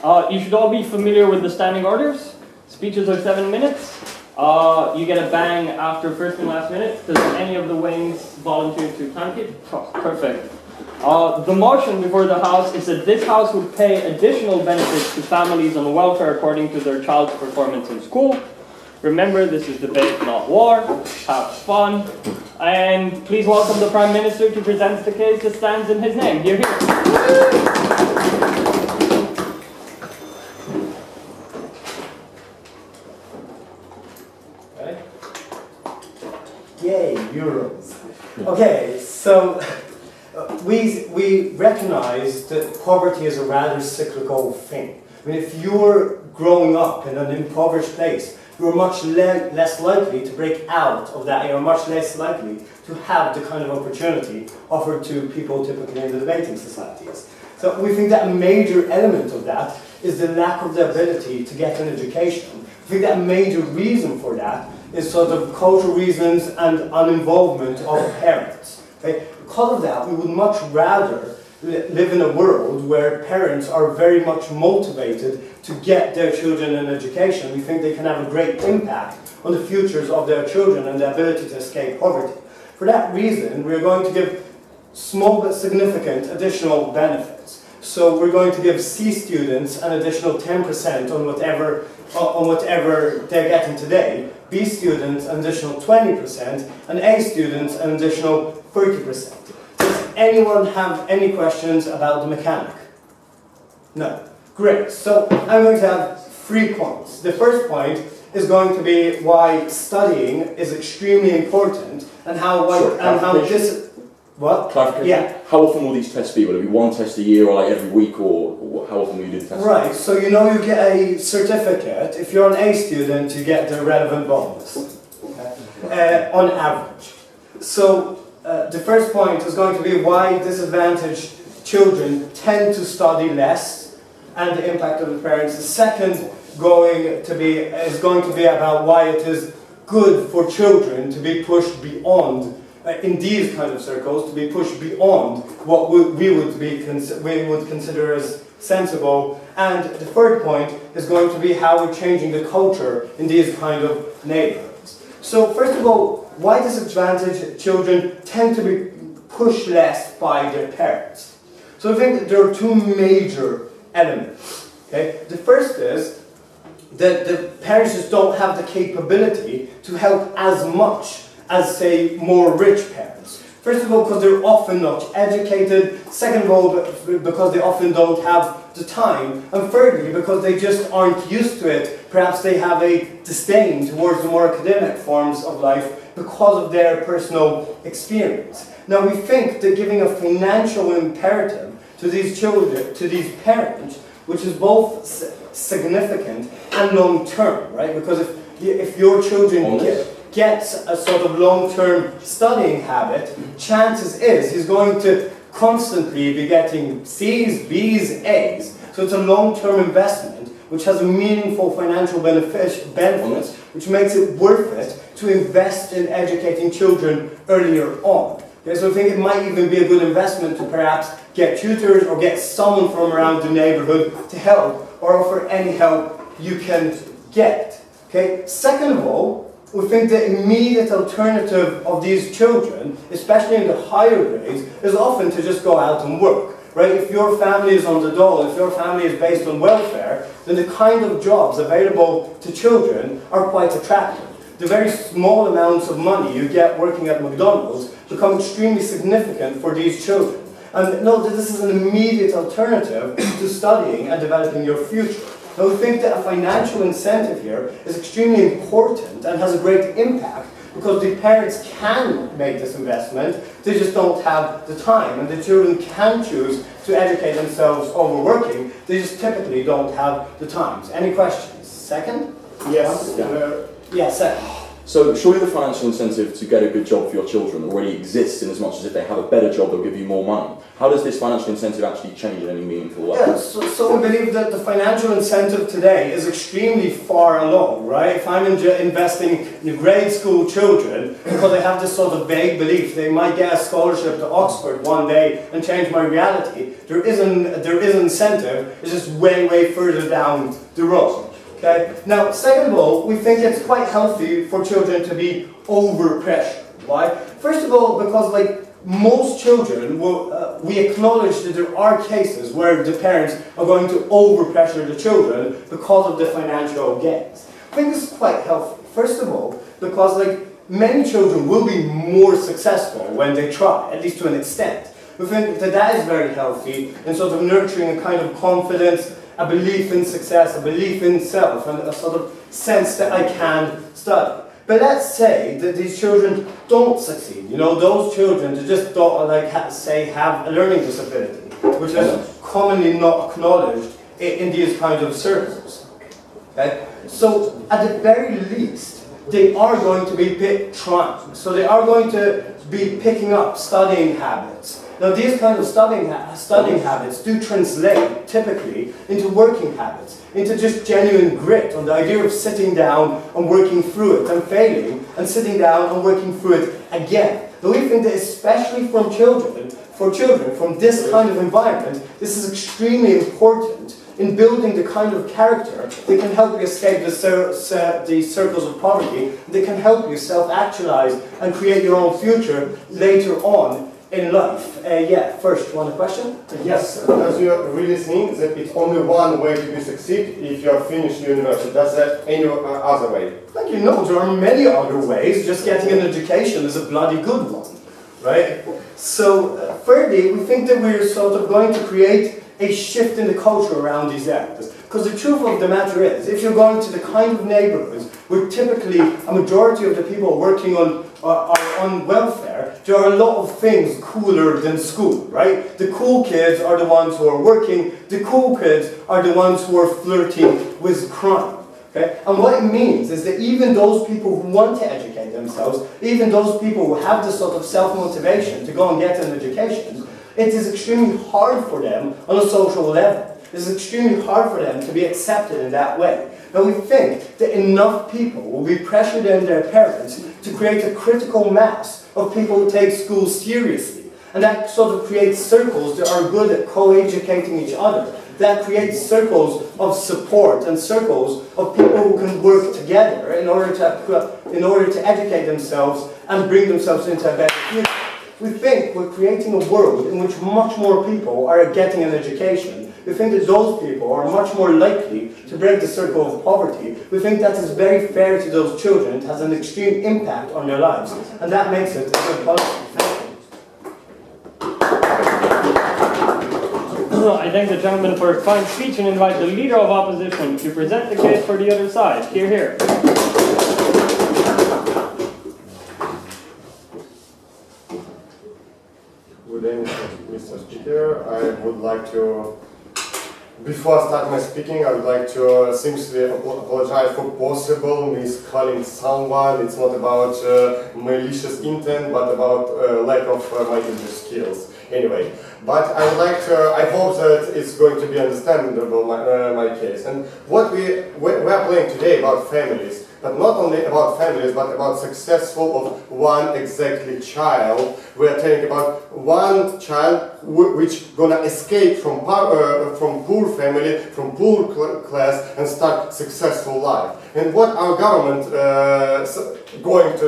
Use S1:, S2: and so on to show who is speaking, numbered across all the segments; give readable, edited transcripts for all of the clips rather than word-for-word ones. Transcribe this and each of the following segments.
S1: You should all be familiar with the standing orders. Speeches are 7 minutes. You get a bang after first and last minute. Does any of the wings volunteer to time keep? Oh, perfect. The motion before the House is that this House would pay additional benefits to families on welfare according to their child's performance in school. Remember, this is debate, not war. Have fun. And please welcome the Prime Minister to present the case that stands in his name. Hear, hear.
S2: Okay. Yay, euros. Okay, so we recognize that poverty is a rather cyclical thing. I mean, if you're growing up in an impoverished place, you're much less likely to break out of that. You're much less likely to have the kind of opportunity offered to people typically in the debating societies. So we think that a major element of that is the lack of the ability to get an education. I think that a major reason for that is sort of cultural reasons and uninvolvement of parents. Okay? Because of that, we would much rather live in a world where parents are very much motivated to get their children an education. We think they can have a great impact on the futures of their children and their ability to escape poverty. For that reason, we're going to give small but significant additional benefits. So we're going to give C students an additional 10% on whatever they're getting today, B students an additional 20%, and A students an additional 30%. Does anyone have any questions about the mechanic? No. Great. So I'm going to have 3 points. The first point is going to be why studying is extremely important and how this. What?
S3: Clarification.
S2: Yeah.
S3: How often will these tests be? Will it be 1 test a year, or like every week, or how often will you do the test?
S2: Right. So you get a certificate. If you're an A student, you get the relevant bonus on average. So the first point is going to be why disadvantaged children tend to study less and the impact of the parents. The second is going to be about why it is good for children to be pushed beyond, in these kind of circles, to be pushed beyond what we would consider as sensible. And the third point is going to be how we're changing the culture in these kind of neighborhoods. So first of all, why disadvantaged children tend to be pushed less by their parents. So I think that there are 2 major elements. Okay? The first is that the parents just don't have the capability to help as much as, say, more rich parents. First of all, because they're often not educated. Second of all, because they often don't have the time. And thirdly, because they just aren't used to it. Perhaps they have a disdain towards the more academic forms of life because of their personal experience. Now, we think that giving a financial imperative to these children, to these parents, which is both significant and long-term, right? Because if your children gets a sort of long-term studying habit, chances is he's going to constantly be getting C's, B's, A's. So it's a long-term investment which has a meaningful financial benefits, which makes it worth it to invest in educating children earlier on. Okay, so I think it might even be a good investment to perhaps get tutors or get someone from around the neighborhood to help or offer any help you can get. Okay? Second of all, we think the immediate alternative of these children, especially in the higher grades, is often to just go out and work. Right? If your family is on the dole, if your family is based on welfare, then the kind of jobs available to children are quite attractive. The very small amounts of money you get working at McDonald's become extremely significant for these children. And know that this is an immediate alternative to studying and developing your future. Now, we think that a financial incentive here is extremely important and has a great impact because the parents can make this investment, they just don't have the time, and the children can choose to educate themselves over working, they just typically don't have the time. Any questions? Second?
S4: Yes.
S2: Yeah, second.
S3: So surely the financial incentive to get a good job for your children already exists in as much as if they have a better job, they'll give you more money. How does this financial incentive actually change in any meaningful way?
S2: Yeah, so we believe that the financial incentive today is extremely far along, right? If I'm investing in grade school children, because I have this sort of vague belief they might get a scholarship to Oxford one day and change my reality, there is incentive, it's just way, way further down the road. Okay? Now, second of all, we think it's quite healthy for children to be over-pressured. Why? First of all, because most children, we acknowledge that there are cases where the parents are going to over-pressure the children because of the financial gains. I think this is quite healthy. First of all, because many children will be more successful when they try, at least to an extent. We think that is very healthy in sort of nurturing a kind of confidence, a belief in success, a belief in self, and a sort of sense that I can study. But let's say that these children don't succeed. You know, those children that just don't, have a learning disability, which is commonly not acknowledged in these kinds of circles. Okay? So, at the very least, they are going to be trying. So they are going to be picking up studying habits. Now, these kinds of studying habits do translate, typically, into working habits, into just genuine grit, on the idea of sitting down and working through it, and failing, and sitting down and working through it again. Now, we think that especially for children, from this kind of environment, this is extremely important in building the kind of character that can help you escape the circles of poverty, that can help you self-actualize and create your own future later on in life. Yeah, first, you want a question?
S4: Yes, does you really think that it's only one way to be succeed if you are finished university? Does that any other way?
S2: Like, you know, there are many other ways. Just getting an education is a bloody good one, right? So, thirdly, we think that we're sort of going to create a shift in the culture around these areas. Because the truth of the matter is, if you're going to the kind of neighborhoods where typically a majority of the people working on are on welfare, there are a lot of things cooler than school, right? The cool kids are the ones who are working, the cool kids are the ones who are flirting with crime. Okay? And what it means is that even those people who want to educate themselves, even those people who have this sort of self-motivation to go and get an education, it is extremely hard for them on a social level. It is extremely hard for them to be accepted in that way. Now we think that enough people will be pressured in their parents to create a critical mass of people who take school seriously. And that sort of creates circles that are good at co-educating each other. That creates circles of support and circles of people who can work together in order to educate themselves and bring themselves into a better future. We think we're creating a world in which much more people are getting an education. We think that those people are much more likely to break the circle of poverty. We think that is very fair to those children. It has an extreme impact on their lives. And that makes it a good policy.
S1: I thank the gentleman for a fine speech and invite the Leader of Opposition to present the case for the other side. Hear, hear.
S4: Good evening, Mr. Speaker. I would like to, before I start my speaking, I would like to sincerely apologize for possible miscalling someone. It's not about malicious intent, but about lack of my English skills. Anyway, but I would like to, I hope that it's going to be understandable, my case. And what we are playing today about families, but not only about families, but about successful of one exactly child. We are telling about one child which gonna escape from poor family, from poor class, and start successful life. And what our government going to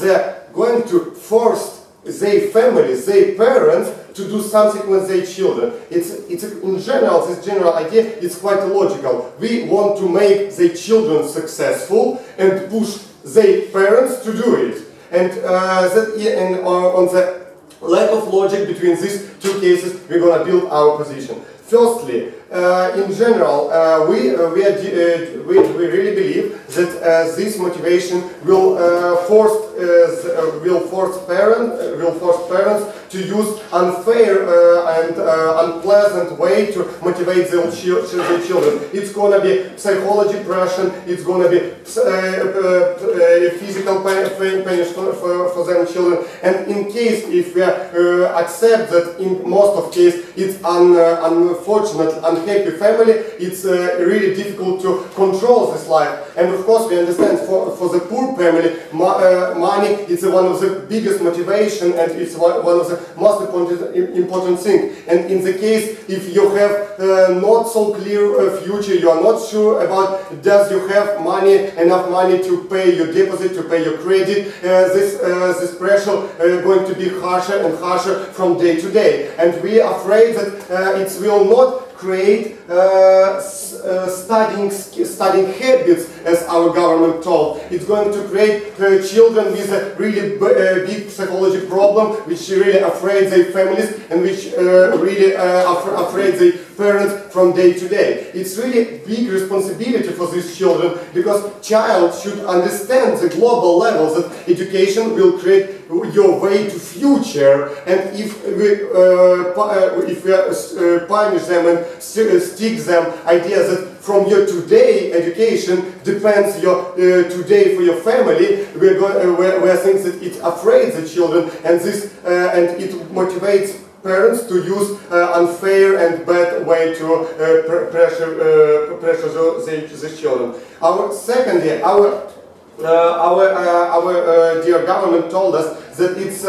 S4: they're going to force their families, their parents, to do something with their children. It's in general, this general idea, it's quite illogical. We want to make their children successful and push their parents to do it. And, on the lack of logic between these two cases, we're going to build our position. Firstly, in general, we really believe that this motivation will force parents to use unfair and unpleasant way to motivate their children. It's gonna be psychology pressure. It's gonna be physical punishment for them children. And in case if we accept that in most of cases it's unfortunate, unhappy family, it's really difficult to control this life. And of course we understand for the poor family, money is one of the biggest motivation, and it's one of the most important thing. And in the case if you have not so clear future, you are not sure about does you have enough money to pay your deposit, to pay your credit, this pressure going to be harsher and harsher from day to day. And we are afraid that it will not create studying habits, as our government told. It's going to create children with a really big psychology problem, which really afraid their families and which really afraid their parents from day to day. It's really big responsibility for these children, because child should understand the global levels that education will create your way to future. And if we punish them and stick them ideas that from your today education depends your today for your family, we are things that it afraid the children, and this and it motivates parents to use unfair and bad way to pressure the children. Our dear government told us that it's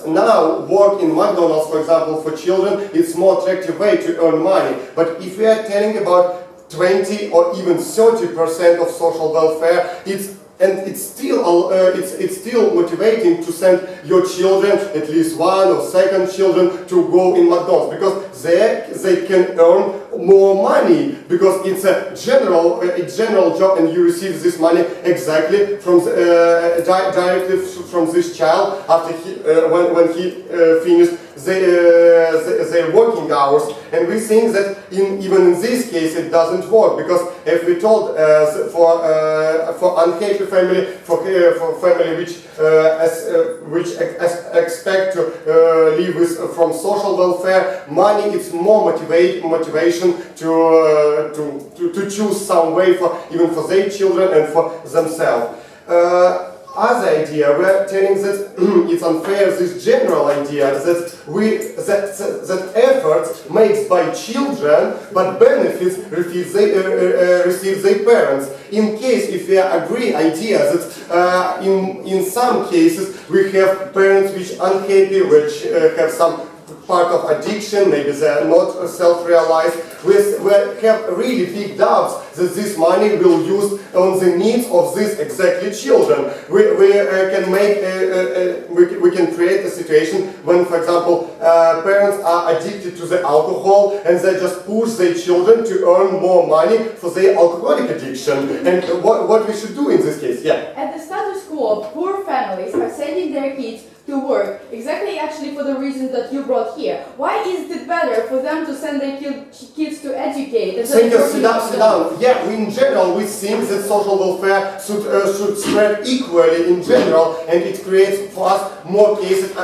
S4: now work in McDonald's, for example, for children, it's more attractive way to earn money. But if we are telling about 20 or even 30% of social welfare, it's still motivating to send your children, at least one or second children, to go in McDonald's, because they can earn more money, because it's a general job, and you receive this money exactly from directly from this child after when he finished their working hours. And we think that even in this case it doesn't work, because if we told for unhappy family, for family which expect to live from social welfare, money is more motivation to choose some way even for their children and for themselves. Other idea, we are telling that it's unfair, this general idea that efforts made by children but benefits receive their parents. In case if we agree idea that in some cases we have parents which unhappy, which have some part of addiction, maybe they are not self-realized, we have really big doubts that this money will use on the needs of these exactly children. We can create a situation when, for example, parents are addicted to the alcohol and they just push their children to earn more money for their alcoholic addiction. And what we should do in this case? Yeah.
S5: At the status quo, poor families are sending their kids to work, exactly actually for the reasons that you brought here. Why is it better for them to send their kids to educate?
S4: Sit down. Yeah, in general we think that social welfare should spread equally in general, and it creates for us more cases.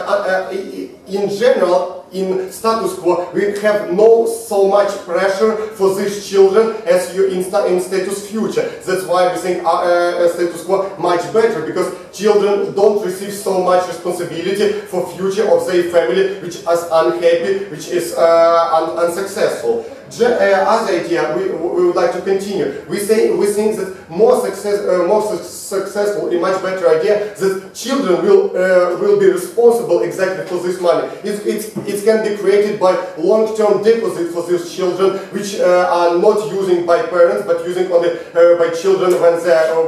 S4: In general, in status quo, we have no so much pressure for these children as you in status future. That's why we think status quo much better, because children don't receive so much responsibility for future of their family, which is unhappy, which is unsuccessful. Other idea we would like to continue. We think that more successful, a much better idea that children will be responsible exactly for this money. It can be created by long-term deposit for these children, which are not using by parents but using only by children when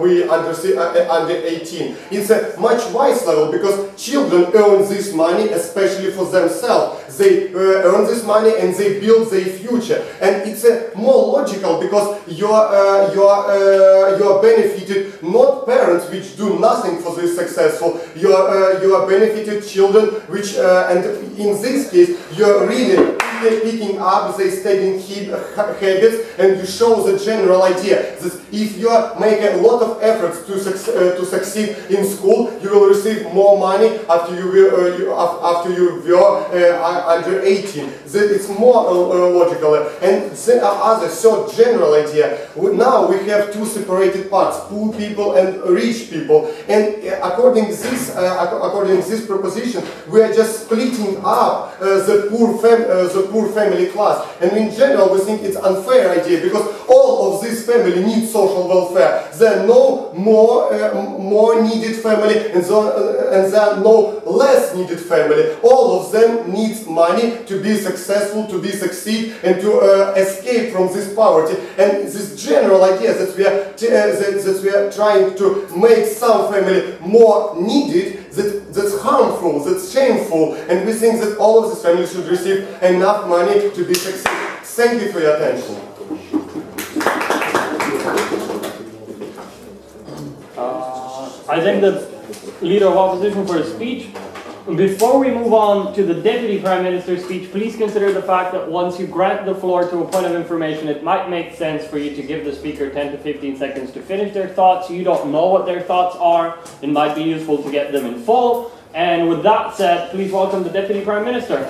S4: we under 18. It's a much wise level, because children earn this money especially for themselves. They earn this money and they build their future. And it's more logical, because you are benefited not parents which do nothing for this successful. You are benefited children which and in this case you are really picking up the studying habits, and you show the general idea that if you make a lot of efforts to succeed in school, you will receive more money after you were under 18. That it's more logical. And the other third general idea. Now we have two separated parts: poor people and rich people. And according to this proposition, we are just splitting up the poor family class. And in general, we think it's unfair idea because all of this family need social welfare. There are no more needed family, and there are no less needed family. All of them need money to be successful, to succeed, and to escape from this poverty. And this general idea that we are trying to make some family more needed, that's harmful, that's shameful, and we think that all of these families should receive enough money to be successful. Thank you for your attention.
S1: I thank the Leader of Opposition for his speech. Before we move on to the Deputy Prime Minister's speech, please consider the fact that once you grant the floor to a point of information, it might make sense for you to give the speaker 10 to 15 seconds to finish their thoughts. You don't know what their thoughts are. It might be useful to get them in full. And with that said, please welcome the Deputy Prime Minister.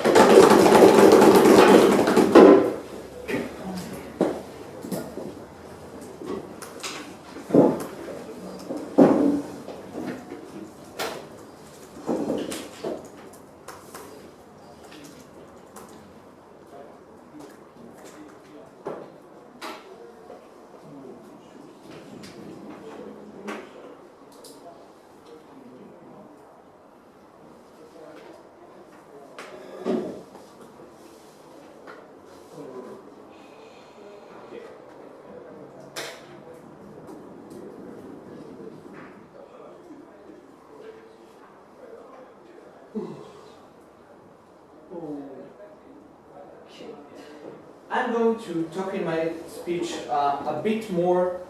S6: I'm going to talk in my speech a bit more,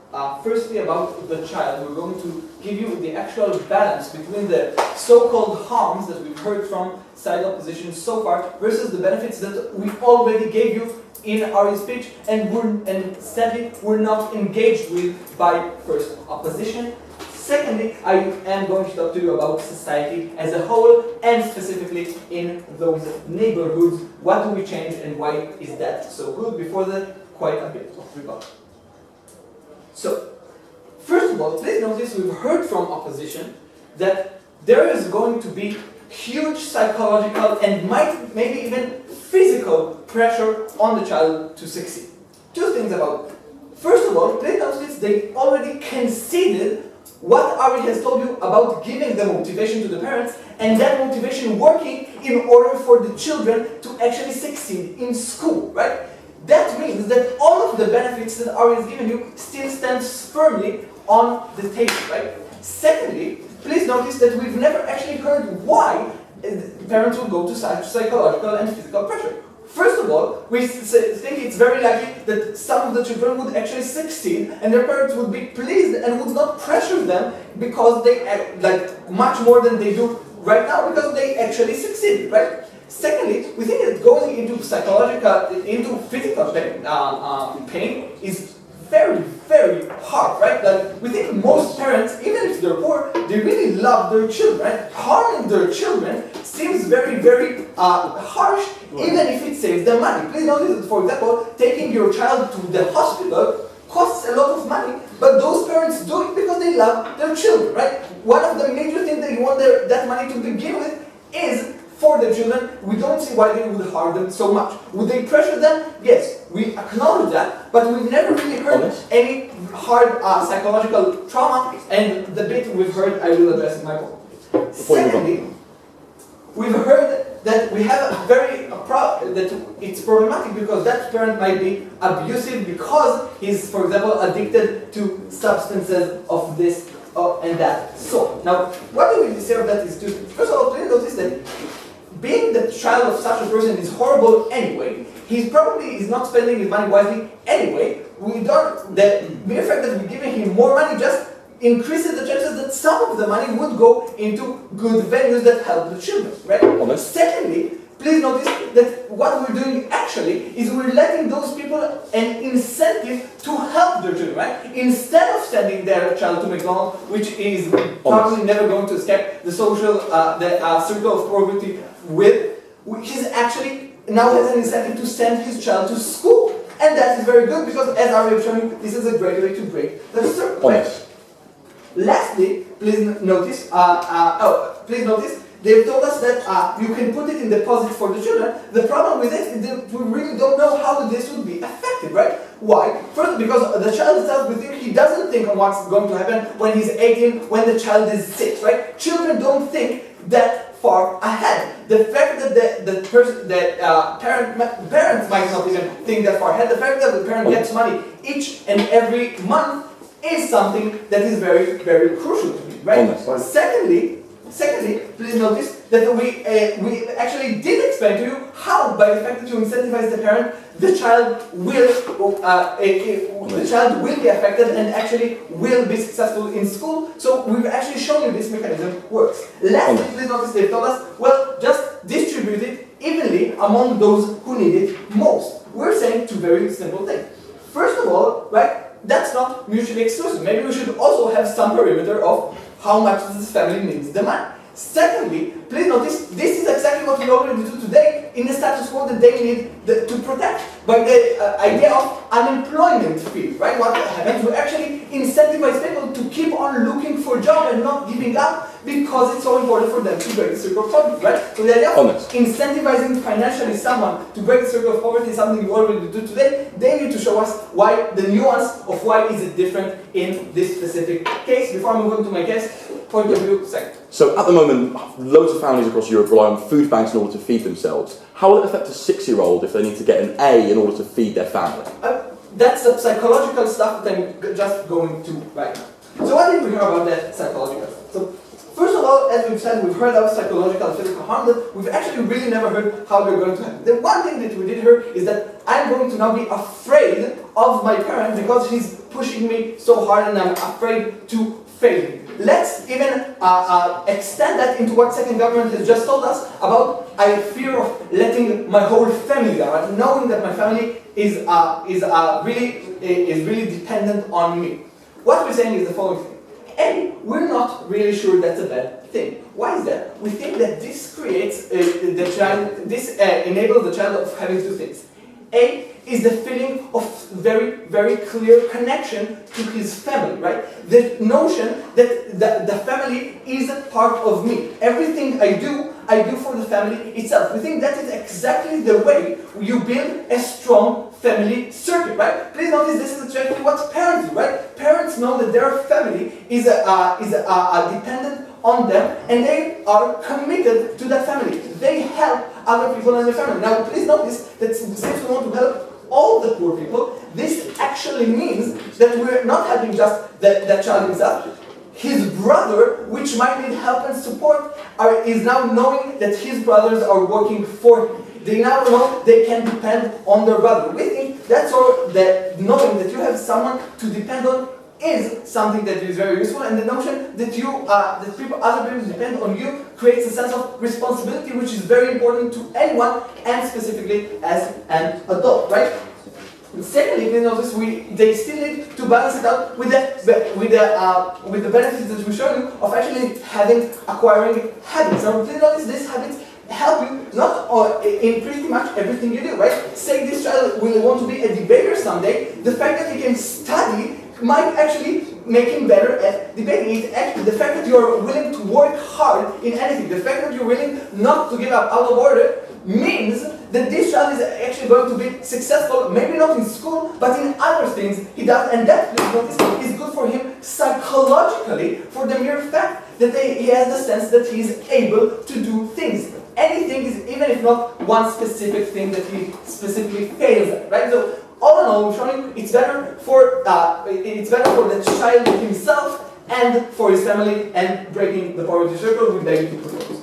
S6: firstly about the child. We're going to give you the actual balance between the so-called harms that we've heard from side opposition so far versus the benefits that we already gave you in our speech and sadly we're not engaged with by first opposition. Secondly, I am going to talk to you about society as a whole and specifically in those neighborhoods. What do we change and why is that so good? Before that, quite a bit of rebuttal. So, first of all, please notice we've heard from opposition that there is going to be huge psychological and maybe even physical pressure on the child to succeed. Two things about it. First of all, please notice they already conceded what Ari has told you about giving the motivation to the parents and that motivation working in order for the children to actually succeed in school, right? That means that all of the benefits that Ari has given you still stands firmly on the table, right? Secondly, please notice that we've never actually heard why parents will go to such psychological and physical pressure. First of all, we think it's very likely that some of the children would actually succeed and their parents would be pleased and would not pressure them because they act like much more than they do right now because they actually succeed, right? Secondly, we think that going into physical pain is very, very hard, right? Like, we think most parents, even if they're poor, they really love their children, right? Harming their children seems very, very harsh, even if it saves them money. Please notice that, for example, taking your child to the hospital costs a lot of money, but those parents do it because they love their children, right? One of the major things they want that money to begin with is for the children. We don't see why they would harm them so much. Would they pressure them? Yes, we acknowledge that, but we've never really heard any hard psychological trauma, and the bit we've heard I will address in my book. Secondly, we've heard that we have that it's problematic because that parent might be abusive because he's, for example, addicted to substances of this and that. So, now, what do we say of that is two things. First of all, please notice that being the child of such a person is horrible anyway. He probably is not spending his money wisely anyway. The mere fact that we're giving him more money just increases the chances that some of the money would go into good venues that help the children, right?
S3: Honest.
S6: Secondly, please notice that what we're doing actually is we're letting those people an incentive to help their children, right? Instead of sending their child to McDonald's, which is probably never going to escape the social, circle of poverty he's actually now has an incentive to send his child to school. And that is very good because, as I have shown you, this is a great way to break the circle. Right? Lastly, please notice, they've told us that you can put it in deposit for the children. The problem with it is that we really don't know how this would be effective, right? Why? First, because the child itself, we think he doesn't think on what's going to happen when he's 18, when the child is 6, right? Children don't think that far ahead. The fact that parents might not even think that far ahead, the fact that the parent gets money each and every month is something that is very, very crucial to me, right? Secondly, please notice that we actually did explain to you how, by the fact that you incentivize the parent, the child will be affected and actually will be successful in school. So we've actually shown you this mechanism works. Lastly, please notice they've told us, well, just distribute it evenly among those who need it most. We're saying two very simple things. First of all, right, that's not mutually exclusive. Maybe we should also have some perimeter of how much this family needs the money. Secondly, please notice, this is exactly what we already do today in the status quo that they need to protect by the idea of unemployment fee, right? What happens? We actually incentivize people to keep on looking for a job and not giving up because it's so important for them to break the circle of poverty, right? So the idea of incentivizing financially someone to break the circle of poverty is something we already do today. They need to show us why, the nuance of why is it different in this specific case. Before I move on to my case, point of view, second.
S3: So at the moment, loads of families across Europe rely on food banks in order to feed themselves. How will it affect a 6-year-old if they need to get an A in order to feed their family?
S6: That's the psychological stuff that I'm just going to right now. So what did we hear about that psychological stuff? So first of all, as we've said, we've heard of psychological and physical harm, but we've actually really never heard how they're going to happen. The one thing that we did hear is that I'm going to now be afraid of my parent because he's pushing me so hard and I'm afraid to fail him. Let's even extend that into what second government has just told us about I fear of letting my whole family down, right? Knowing that my family is really dependent on me. What we're saying is the following thing. A, we're not really sure that's a bad thing. Why is that? We think that this creates enables the child of having two things. A is the feeling of very, very clear connection to his family, right? The notion that the family is a part of me. Everything I do for the family itself. We think that is exactly the way you build a strong family circuit, right? Please notice this is exactly what parents do, right? Parents know that their family is dependent on them and they are committed to that family. They help other people in the family. Now, please notice that since we want to help all the poor people, this actually means that we're not helping just that child himself. His brother, which might need help and support, is now knowing that his brothers are working for him. They now know they can depend on their brother. We think that's all that knowing that you have someone to depend on is something that is very useful, and the notion that other people depend on you creates a sense of responsibility, which is very important to anyone, and specifically as an adult, right? And secondly, you notice they still need to balance it out with the benefits that we show you of actually acquiring habits. Now, please notice these habits help you not in pretty much everything you do, right? Say this child will want to be a debater someday. The fact that he can study might actually make him better at debating it. The fact that you're willing to work hard in anything, the fact that you're willing not to give up out of order, means that this child is actually going to be successful, maybe not in school, but in other things he does, and that, please notice, is good for him psychologically, for the mere fact that he has the sense that he is able to do things. Anything is, even if not one specific thing that he specifically fails at, right? So, all in all, we're showing it's better for the child himself and for his family, and breaking the poverty circle. We beg you to propose.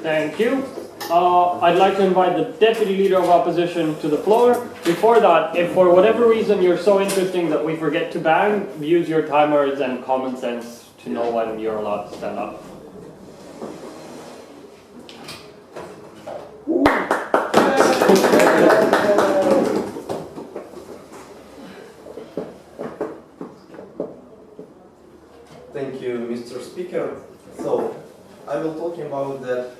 S1: Thank you. I'd like to invite the Deputy Leader of Opposition to the floor. Before that, if for whatever reason you're so interesting that we forget to bang, use your timers and common sense to know when you're allowed to stand up.
S7: about that.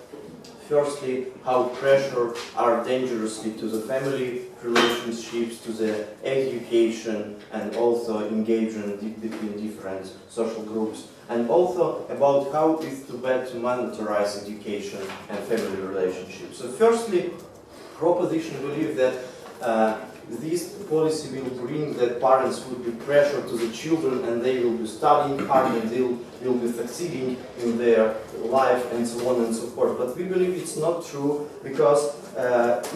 S7: Firstly, how pressure are dangerously to the family relationships, to the education, and also engagement between different social groups. And also about how it's too bad to monetize education and family relationships. So firstly, proposition believe that this policy will bring that parents will be pressured to the children and they will be studying hard and they will be succeeding in their life and so on and so forth. But we believe it's not true because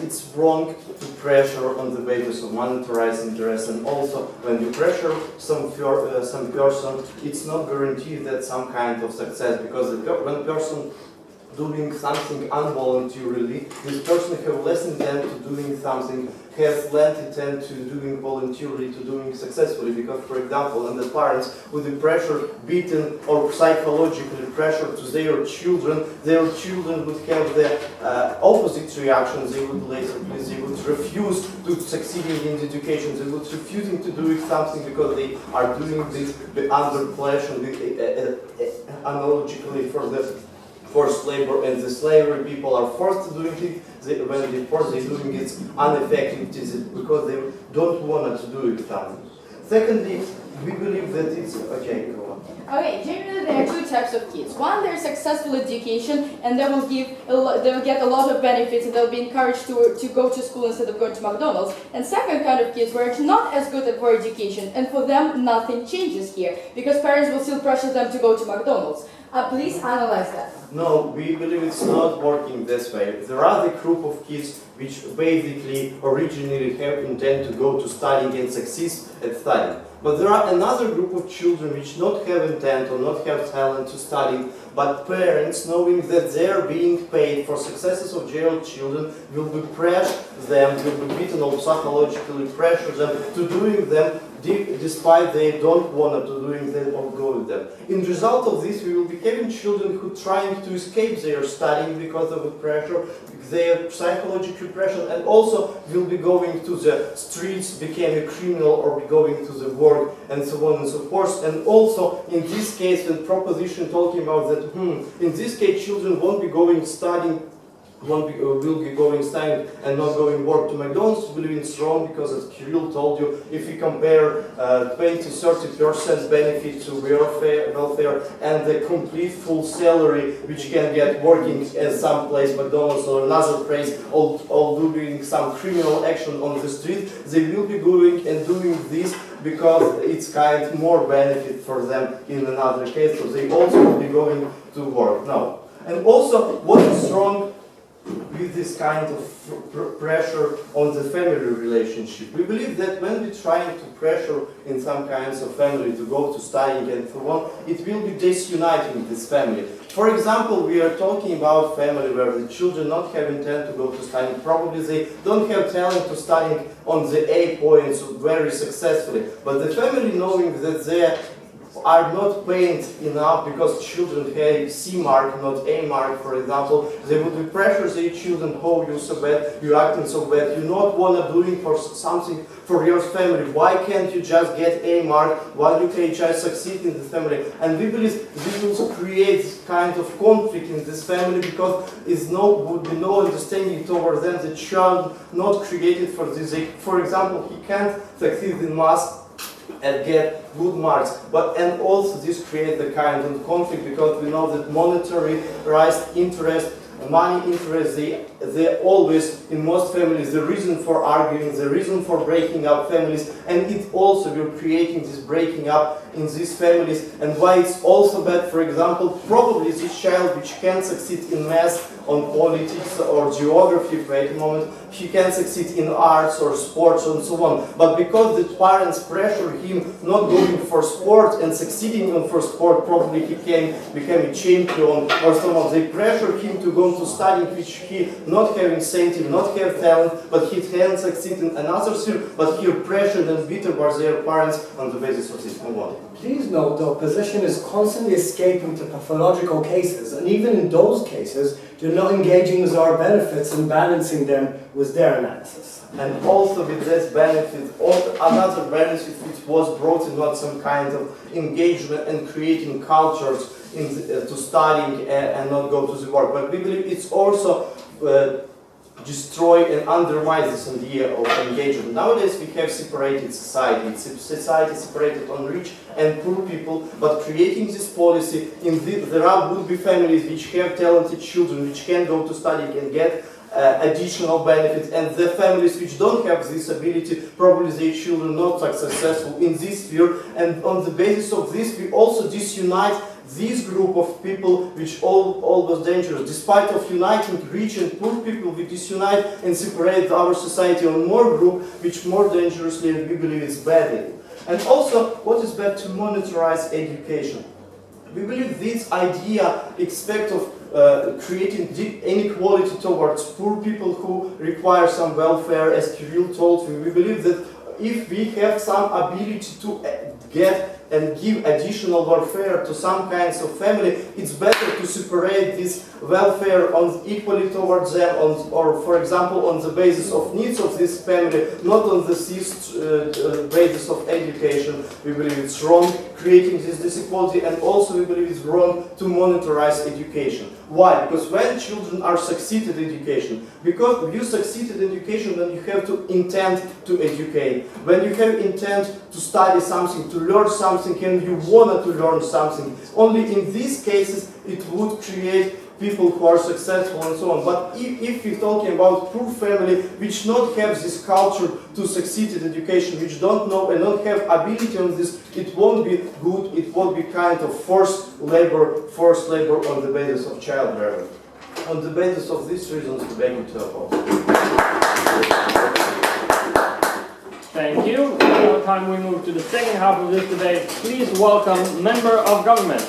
S7: it's wrong to pressure on the basis of monetary interest, and also when you pressure some person, it's not guaranteed that some kind of success, because when person doing something involuntarily, this person has less intent to doing something, has less intent to doing voluntarily, to doing successfully, because, for example, when the parents with the pressure, beaten or psychologically pressure to their children would have the opposite reaction. They would refuse to succeeding in education, they would refusing to do something because they are doing this under pressure, analogically for the forced labor, and the slavery people are forced to doing it. When they force they doing it ineffective because they don't want to do it. Secondly, we believe that it's okay. Go on.
S5: Okay, generally there are two types of kids. One, they're successful education, and they will get a lot of benefits, and they'll be encouraged to go to school instead of going to McDonald's. And second kind of kids where it's not as good at for education, and for them nothing changes here because parents will still pressure them to go to McDonald's. Please analyze that.
S7: No, we believe it's not working this way. There are the group of kids which basically originally have intent to go to studying and succeed at studying. But there are another group of children which not have intent or not have talent to study, but parents, knowing that they are being paid for successes of their children, will be pressure them, will be beaten or psychologically pressure them to doing them despite they don't want to doing them or go with them. In result of this, we will be having children who trying to escape their studying because of the pressure, their psychological pressure, and also will be going to the streets, became a criminal, or be going to the work, and so on and so forth. And also, in this case, the proposition talking about that, in this case, children won't be going studying, will be going studying and not going work to McDonald's. We believe it's wrong because, as Kirill told you, if you compare 20-30% benefit to welfare and the complete full salary which can get working at some place, McDonald's or another place, or doing some criminal action on the street, they will be going and doing this because it's kind of more benefit for them in another case, so they also will be going to work now. And also, what is wrong with this kind of pressure on the family relationship? We believe that when we're trying to pressure in some kinds of family to go to studying and so on, it will be disuniting this family. For example, we are talking about family where the children not have intent to go to studying. Probably they don't have talent to studying on the A points very successfully, but the family knowing that they are not paid enough because children have C mark, not A mark, for example, they would be pressure their children, oh, you're so bad, you're acting so bad, you not want to doing for something for your family, why can't you just get A mark, why you can't just succeed in the family? And we believe this will create kind of conflict in this family because would be no understanding toward them, the child not created for this. For example, he can't succeed in math and get good marks, and also this creates the kind of conflict because we know that monetary interest, money interest, they always, in most families, the reason for arguing, the reason for breaking up families, and it also will creating this breaking up in these families. And why it's also bad, for example, probably this child which can succeed in math, on politics or geography, wait a moment, he can succeed in arts or sports and so on. But because the parents pressure him not going for sport and succeeding on for sport, probably he became a champion or someone. They pressure him to go to studying which he not have incentive, not have talent, but he can succeed in another field, but he pressured and beaten by their parents on the basis of this. Move on.
S2: Please note the opposition is constantly escaping to pathological cases, and even in those cases, they're not engaging with our benefits and balancing them with their analysis.
S7: And also with this benefit, another benefit which was brought in not some kind of engagement and creating cultures to studying and not go to the work. But we believe it's also destroy and undermine this idea of engagement. Nowadays we have separated society. It's a society separated on rich and poor people, but creating this policy, there would be families which have talented children, which can go to study and get additional benefits, and the families which don't have this ability, probably their children not successful in this sphere, and on the basis of this we also disunite this group of people which all was dangerous. Despite of uniting rich and poor people, we disunite and separate our society on more group which more dangerously and we believe is bad. And also, what is bad to monetize education? We believe this idea expect of creating deep inequality towards poor people who require some welfare, as Kirill told me. We believe that if we have some ability to get and give additional welfare to some kinds of family, it's better to separate this welfare on equally towards them, or for example on the basis of needs of this family, not on the basis of education. We believe it's wrong creating this disequality, and also we believe it's wrong to monetize education. Why? Because when children are succeeded in education, because you succeeded in education, then you have to intend to educate. When you have intent to study something, to learn something, and you wanted to learn something, only in these cases it would create people who are successful and so on. But if we're talking about poor family which not have this culture to succeed in education, which don't know and don't have ability on this, it won't be good, it won't be kind of forced labor on the basis of child rearing. On the basis of these reasons, we beg you to oppose.
S1: Thank you. Now time we move to the second half of this debate. Please welcome Member of Government.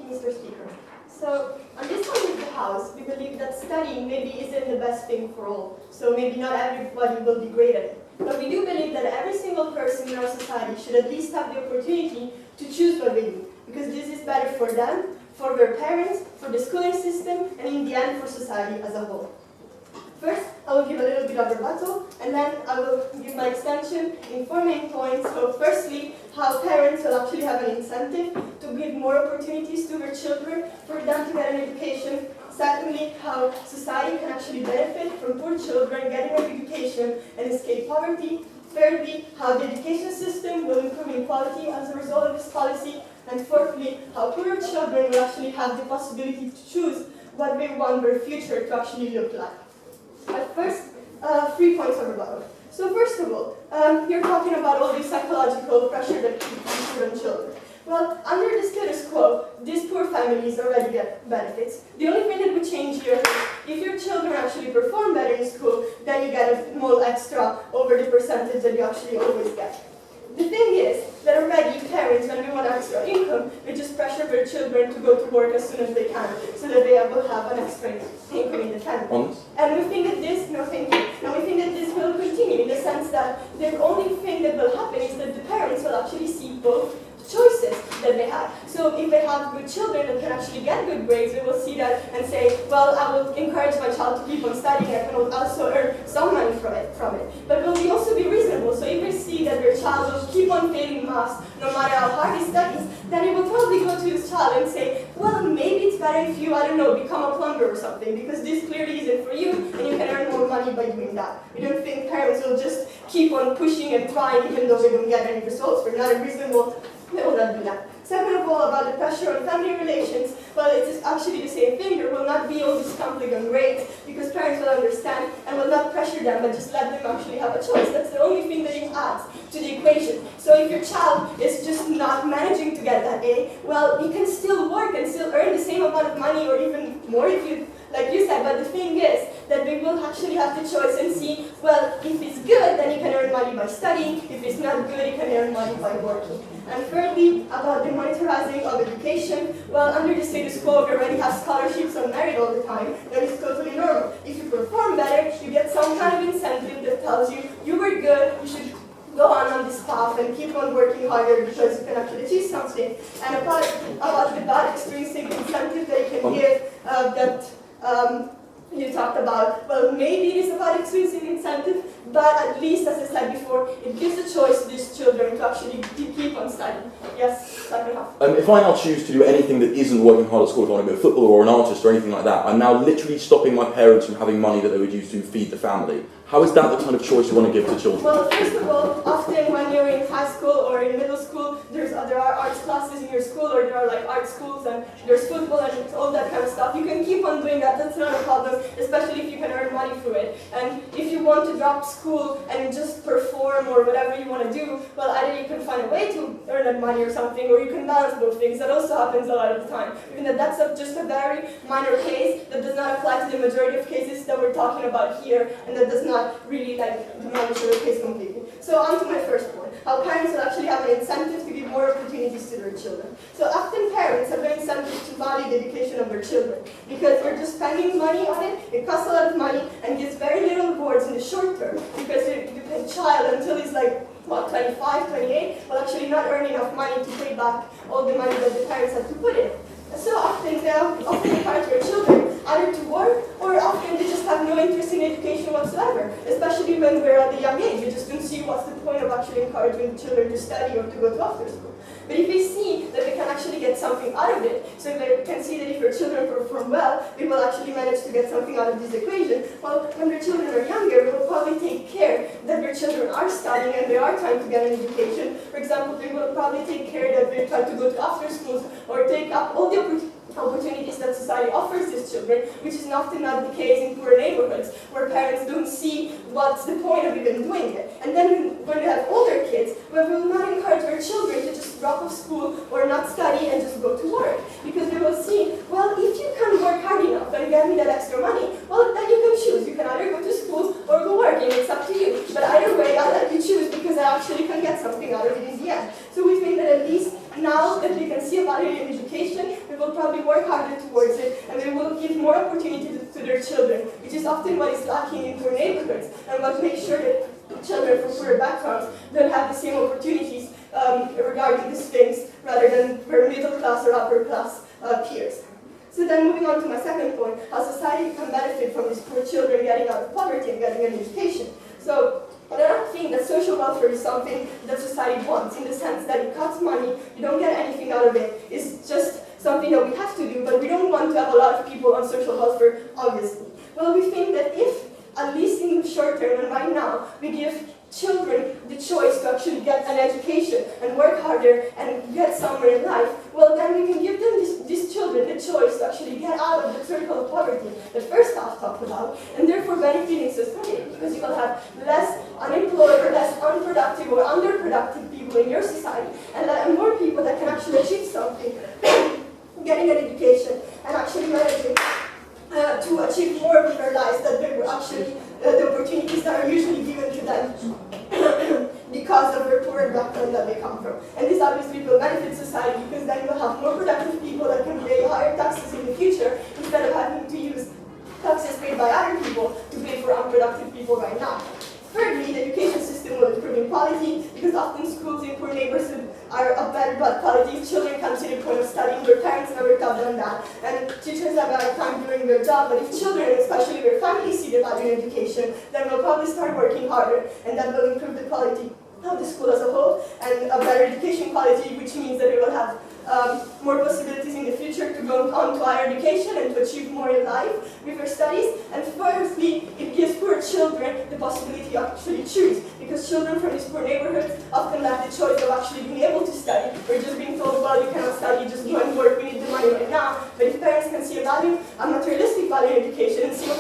S8: Mr. Speaker. So, on this side of the House, we believe that studying maybe isn't the best thing for all. So maybe not everybody will be great at it. But we do believe that every single person in our society should at least have the opportunity to choose what they do. Because this is better for them, for their parents, for the schooling system, and in the end for society as a whole. First, I will give a little bit of rebuttal, and then I will give my extension in 4 main points. So firstly, how parents will actually have an incentive to give more opportunities to their children for them to get an education. Secondly, how society can actually benefit from poor children getting an education and escape poverty. Thirdly, how the education system will improve inequality as a result of this policy. And fourthly, how poorer children will actually have the possibility to choose what they want their future to actually look like. But first, 3 points of rebuttal. So first of all, you're talking about all the psychological pressure that people put on children. Well, under the status quo, these poor families already get benefits. The only thing that would change here is if your children actually perform better in school, then you get a small extra over the percentage that you actually always get. The thing is that already parents, when they want extra income, they just pressure their children to go to work as soon as they can, so that they will have an extra income independence. And we think that this, no thank you, and we think that this will continue in the sense that the only thing that will happen is that the parents will actually see both choices that they have. So if they have good children that can actually get good grades, they will see that and say, well, I will encourage my child to keep on studying, I can also earn some money from it. But will we also be reasonable? So if they see that their child will keep on failing maths no matter how hard he studies, then they will probably go to his child and say, well, maybe it's better if you, I don't know, become a plumber or something, because this clearly isn't for you, and you can earn more money by doing that. We don't think parents will just keep on pushing and trying even though they don't get any results. We're not reasonable. They will not do that. Second of all, about the pressure on family relations, well, it's actually the same thing. There will not be all this conflict on grades because parents will understand and will not pressure them, but just let them actually have a choice. That's the only thing that it adds to the equation. So if your child is just not managing to get that A, well, you can still work and still earn the same amount of money or even more if you, like you said, but the thing is that they will actually have the choice and see, well, if it's good, then you can earn money by studying. If it's not good, you can earn money by working. And thirdly, about the monetizing of education, well, under the status quo, we already have scholarships on merit all the time. That is totally normal. If you perform better, you harder because you can actually achieve something. And about the bad extrinsic incentive that you can give you talked about, well, maybe it is about extrinsic incentive, but at least, as I said before, it gives a choice to these children to actually keep on studying. Yes, second half.
S3: If I now choose to do anything that isn't working hard at school, if I want to be a footballer or an artist or anything like that, I'm now literally stopping my parents from having money that they would use to feed the family. How is that the kind of choice you want to give to children?
S8: Well, first of all, often when you're in high school or in middle school, there are arts classes in your school, or there are like art schools, and there's football and all that kind of stuff. You can keep on doing that, that's not a problem, especially if you can earn money through it. And if you want to drop school and just perform or whatever you want to do, well, either you can find a way to earn that money or something, or you can balance both things. That also happens a lot of the time. Even that's just a very minor case that does not apply to the majority of cases that we're talking about here, and that does not really demolish the case completely. So on to my first point, how parents will actually have an incentive to give more opportunities to their children. So often parents have an incentive to value the education of their children, because you're just spending money on it, it costs a lot of money, and gives very little rewards in the short term, because you pay a child until he's like, what, 25, 28, will actually not earn enough money to pay back all the money that the parents have to put in. So often they encourage their children either to work, or often they just have no interest in education whatsoever, especially when we're at a young age. You just don't see what's the point of actually encouraging the children to study or to go to after school. But if they see that they can actually get something out of it, so if they can see that if your children perform well, they will actually manage to get something out of this equation, well, when their children are younger, they will probably take care that their children are studying and they are trying to get an education. For example, they will probably take care that they try to go to after schools or take up all the opportunities that society offers these children, which is often not the case in poor neighborhoods, where parents don't see what's the point of even doing it. And then when we have older kids, we will not encourage our children to just drop off school or not study and just go to work, because they will see, well, if you can work hard enough and get me that extra money, well, then you can choose. You can either go to school or go working. It's up to you. But either way, I'll let you choose, because I actually can get something out of it in the end. So we think that at least now that they can see a value in education, they will probably work harder towards it, and they will give more opportunity to their children, which is often what is lacking in poor neighborhoods, and what makes sure that children from poor backgrounds don't have the same opportunities regarding these things, rather than their middle class or upper class peers. So then moving on to my second point, how society can benefit from these poor children getting out of poverty and getting an education. So I don't think that social welfare is something that society wants, in the sense that it costs money, you don't get anything out of it. It's just something that we have to do, but we don't want to have a lot of people on social welfare, obviously. Well, we think that if, at least in the short term and right now, we give children the choice to actually get an education and work harder and get somewhere in life, well, then we can give them these children the choice to actually get out of the circle of poverty that first half talked about, and therefore benefiting society, because you will have less unemployed or less unproductive or underproductive people in your society, and more people that can actually achieve something, getting an education and actually managing to achieve more with their lives, that they were actually the opportunities that are usually given to them because of their poor background that they come from. And this obviously will benefit society, because then you'll have more productive people that can pay higher taxes in the future, instead of having to use taxes paid by other people to pay for unproductive people right now. Thirdly, the education system will improve in quality, because often schools in poor neighborhoods are of better quality. Children come to the point of studying, their parents never taught them that, and teachers have a hard time doing their job. But if children, especially their families, see the value in education, then they'll probably start working harder, and that will improve the quality of the school as a whole, and a better education quality, which means that they will have more possibilities in the future to go on to higher education and to achieve more in life with their studies. And firstly, it gives poor children the possibility to actually choose, because children from these poor neighborhoods often lack the choice of actually being able to study, or just being told, well, you cannot study, just go and work, we need the money right now. But if parents can see a value, a materialistic value in education, and see,